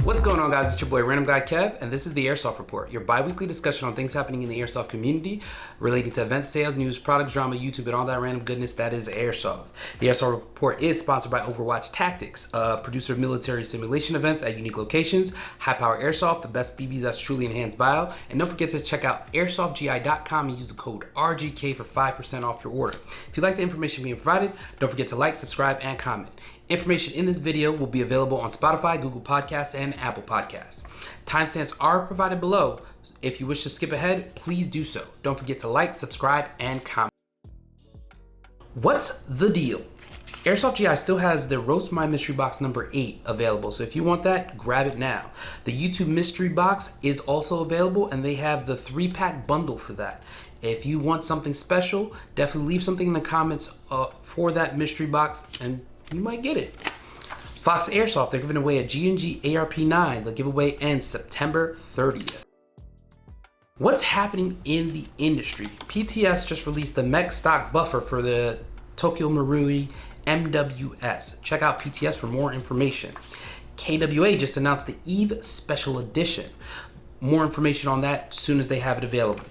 What's going on, guys? It's your boy RandomGuyKev, and this is the Airsoft Report, your bi-weekly discussion on things happening in the Airsoft community relating to events, sales, news, products, drama, YouTube, and all that random goodness that is Airsoft. The Airsoft Report is sponsored by Overwatch Tactics, a producer of military simulation events at unique locations, high-power Airsoft, the best BBs that's truly enhanced bio, and don't forget to check out AirsoftGI.com and use the code RGK for 5% off your order. If you like the information being provided, don't forget to like, subscribe, and comment. Information in this video will be available on Spotify, Google Podcasts, and Apple Podcasts. Timestamps are provided below. If you wish to skip ahead, please do so. Don't forget to like, subscribe, and comment. What's the deal? Airsoft GI still has the Roast My Mystery Box number 8 available, so if you want that, grab it now. The YouTube Mystery Box is also available, and they have the 3-pack bundle for that. If you want something special, definitely leave something in the comments for that mystery box, and you might get it. Fox Airsoft, they're giving away a G&G ARP9. The giveaway ends September 30th. What's happening in the industry? PTS just released the mech stock buffer for the Tokyo Marui MWS. Check out PTS for more information. KWA just announced the EVE Special Edition. More information on that as soon as they have it available.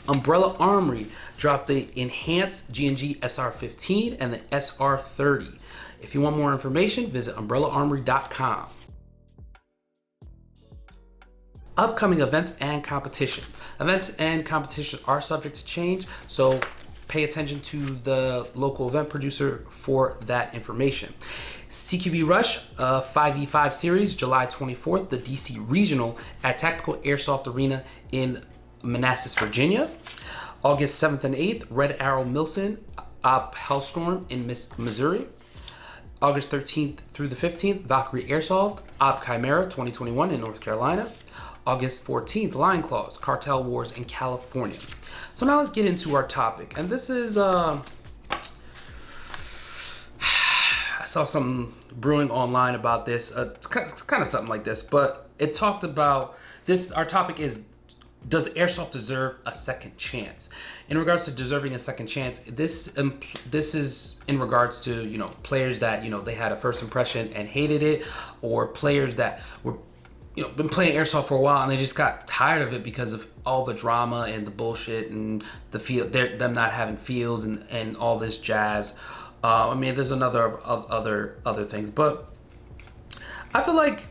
Umbrella Armory dropped the enhanced G&G SR15 and the SR30. If you want more information, visit umbrellaarmory.com. Upcoming events and competition. Events and competition are subject to change, so pay attention to the local event producer for that information. CQB Rush 5v5 series, July 24th, the DC Regional at Tactical Airsoft Arena in Manassas, Virginia. August 7th and 8th, Red Arrow Milson Op Hellstorm in Missouri. August 13th through the 15th, Valkyrie Airsoft Op Chimera 2021 in North Carolina. August 14th, Lion Claws Cartel Wars in California. So now let's get into our topic. And this is, I saw something brewing online about this. It's kind of something like this, but it talked about this. Our topic is, does Airsoft deserve a second chance? In regards to deserving a second chance, this is in regards to, players that, they had a first impression and hated it, or players that were, been playing Airsoft for a while and they just got tired of it because of all the drama and the bullshit and the field, them not having fields and all this jazz. There's another other things, but I feel like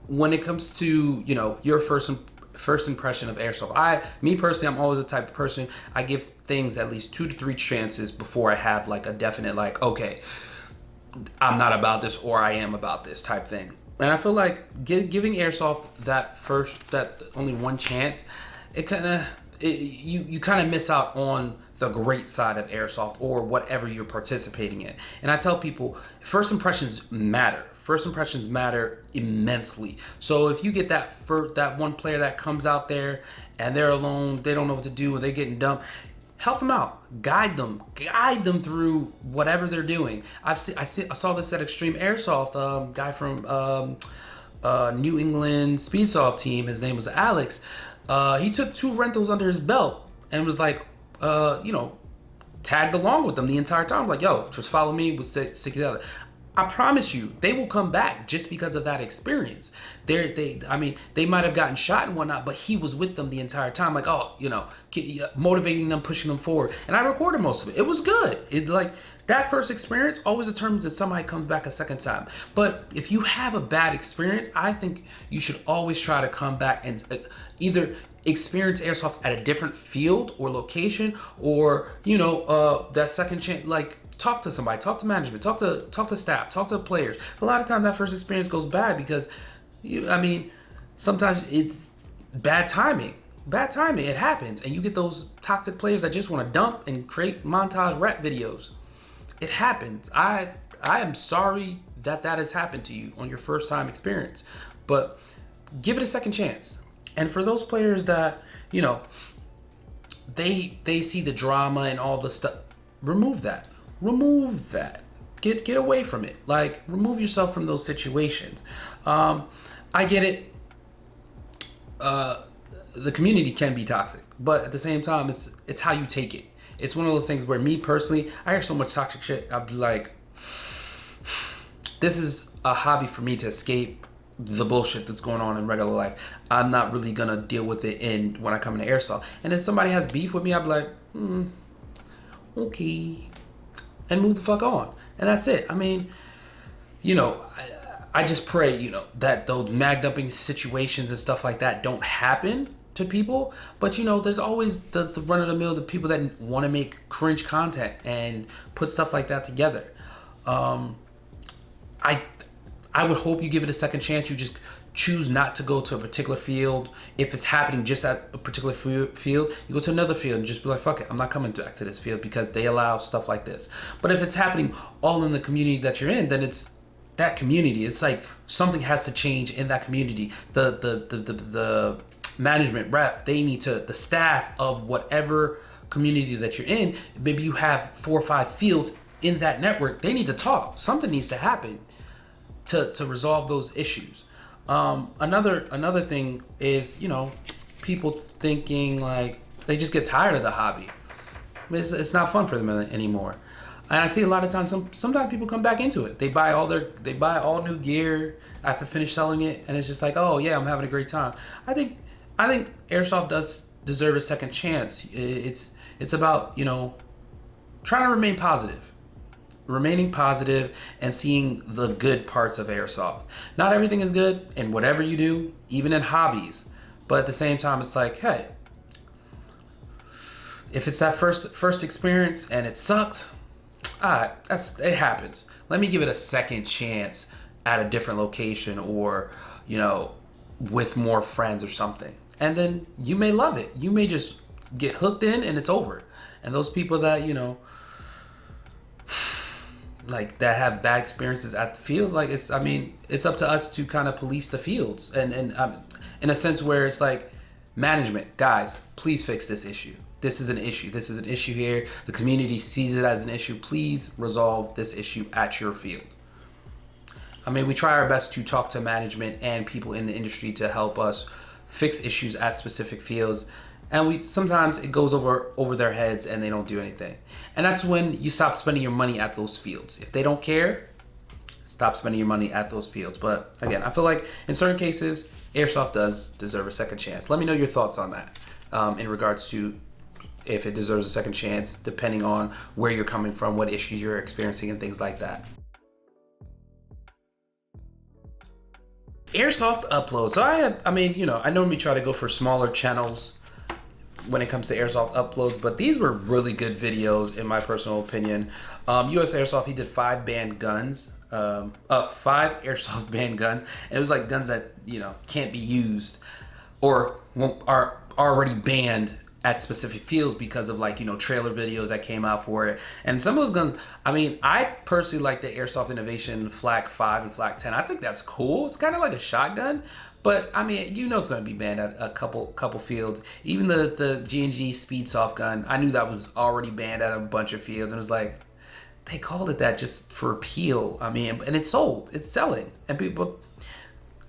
when it comes to, your first impression of Airsoft, me personally, I'm always the type of person, I give things at least 2 to 3 chances before I have like a definite, okay, I'm not about this or I am about this type thing. And I feel like giving Airsoft that only one chance, you kind of miss out on the great side of Airsoft or whatever you're participating in. And I tell people, first impressions matter. First impressions matter immensely. So if you get that one player that comes out there and they're alone, they don't know what to do, or they're getting dumped, help them out, guide them through whatever they're doing. I saw this at Extreme Airsoft. Guy from New England Speedsoft team, his name was Alex. He took 2 rentals under his belt and was like, tagged along with them the entire time. Like, yo, just follow me, we'll stick together. I promise you, they will come back just because of that experience. They might have gotten shot and whatnot, but he was with them the entire time, motivating them, pushing them forward. And I recorded most of it. It was good. That first experience always determines if somebody comes back a second time. But if you have a bad experience, I think you should always try to come back and either experience Airsoft at a different field or location, or that second chance, talk to somebody, talk to management, talk to staff, talk to players. A lot of times that first experience goes bad because sometimes it's bad timing. It happens, and you get those toxic players that just want to dump and create montage rap videos. It happens. I am sorry that has happened to you on your first time experience, but give it a second chance. And for those players that they see the drama and all the stuff, remove that. Get away from it. Remove yourself from those situations. I get it. The community can be toxic, but at the same time, it's how you take it. It's one of those things where me personally, I hear so much toxic shit, I'd be like, this is a hobby for me to escape the bullshit that's going on in regular life. I'm not really gonna deal with it when I come into airsoft. And if somebody has beef with me, I'll be like, okay, and move the fuck on, and that's it. I mean, I just pray, that those mag dumping situations and stuff like that don't happen to people. But there's always the run of the mill, the people that want to make cringe content and put stuff like that together. I would hope you give it a second chance. You just choose not to go to a particular field. If it's happening just at a particular field, you go to another field and just be like, fuck it, I'm not coming back to this field because they allow stuff like this. But if it's happening all in the community that you're in, then it's that community. It's like something has to change in that community. The management rep, they need to, the staff of whatever community that you're in, maybe you have 4 or 5 fields in that network, they need to talk. Something needs to happen to resolve those issues. Another thing is, people thinking like they just get tired of the hobby. It's not fun for them anymore. And I see a lot of times, sometimes people come back into it. They buy all new gear after finish selling it, and it's just like, oh yeah, I'm having a great time. I think airsoft does deserve a second chance. It's about trying to remain positive. Remaining positive and seeing the good parts of airsoft. Not everything is good in whatever you do, even in hobbies. But at the same time, it's like, hey, if it's that first experience and it sucked, it happens. Let me give it a second chance at a different location, or with more friends or something. And then you may love it. You may just get hooked in and it's over. And those people that like that have bad experiences at the field, like it's up to us to kind of police the fields and in a sense where it's like, management, guys, please fix this issue. This is an issue here. The community sees it as an issue. Please resolve this issue at your field. We try our best to talk to management and people in the industry to help us fix issues at specific fields. And sometimes it goes over their heads and they don't do anything. And that's when you stop spending your money at those fields. If they don't care, stop spending your money at those fields. But again, I feel like in certain cases, airsoft does deserve a second chance. Let me know your thoughts on that in regards to if it deserves a second chance, depending on where you're coming from, what issues you're experiencing, and things like that. Airsoft Uploads. So I normally try to go for smaller channels when it comes to Airsoft Uploads, but these were really good videos in my personal opinion. US Airsoft, he did 5 banned guns, 5 Airsoft banned guns, and it was like guns that can't be used or are already banned at specific fields because of trailer videos that came out for it. And some of those guns, I personally like the Airsoft Innovation Flak 5 and Flak 10. I think that's cool. It's kind of like a shotgun. But it's going to be banned at a couple fields. Even the G&G Speed Soft gun, I knew that was already banned at a bunch of fields, and it was like, they called it that just for appeal. And it's sold, it's selling, and people,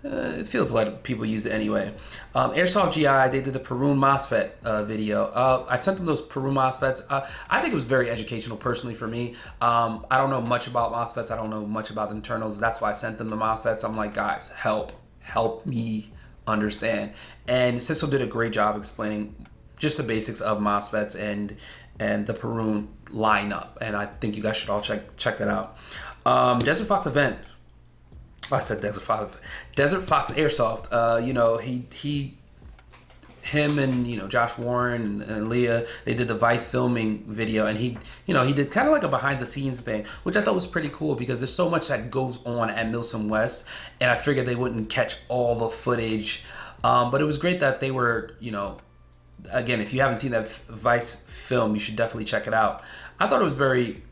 it feels like people use it anyway. Airsoft GI, they did the Perun MOSFET video. I sent them those Perun MOSFETs. I think it was very educational personally for me. I don't know much about MOSFETs. I don't know much about the internals. That's why I sent them the MOSFETs. I'm like, guys, help me understand. And Sissel did a great job explaining just the basics of MOSFETs and the Perun lineup. And I think you guys should all check that out. Desert Fox event. I said Desert Fox Airsoft. Him and Josh Warren and Leah, they did the Vice filming video, and he did kind of like a behind the scenes thing, which I thought was pretty cool because there's so much that goes on at Milsom West, and I figured they wouldn't catch all the footage, but it was great that they were, again, if you haven't seen that Vice film, you should definitely check it out. I thought it was very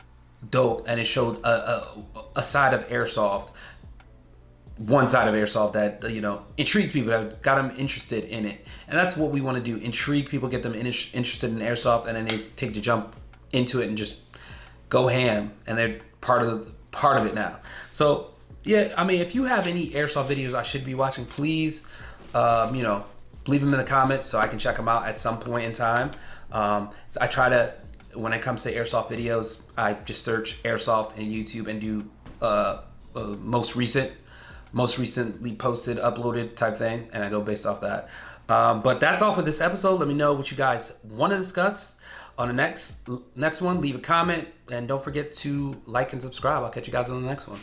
dope, and it showed a side of Airsoft, one side of Airsoft that intrigued people, that got them interested in it. And that's what we want to do, intrigue people, get them interested in Airsoft, and then they take the jump into it and just go ham, and they're part of it now. So yeah, if you have any Airsoft videos I should be watching, please leave them in the comments so I can check them out at some point in time. I try to, when it comes to Airsoft videos, I just search Airsoft in YouTube and do most recent most recently posted, uploaded type thing, and I go based off that. But that's all for this episode. Let me know what you guys want to discuss on the next one. Leave a comment, and don't forget to like and subscribe. I'll catch you guys on the next one.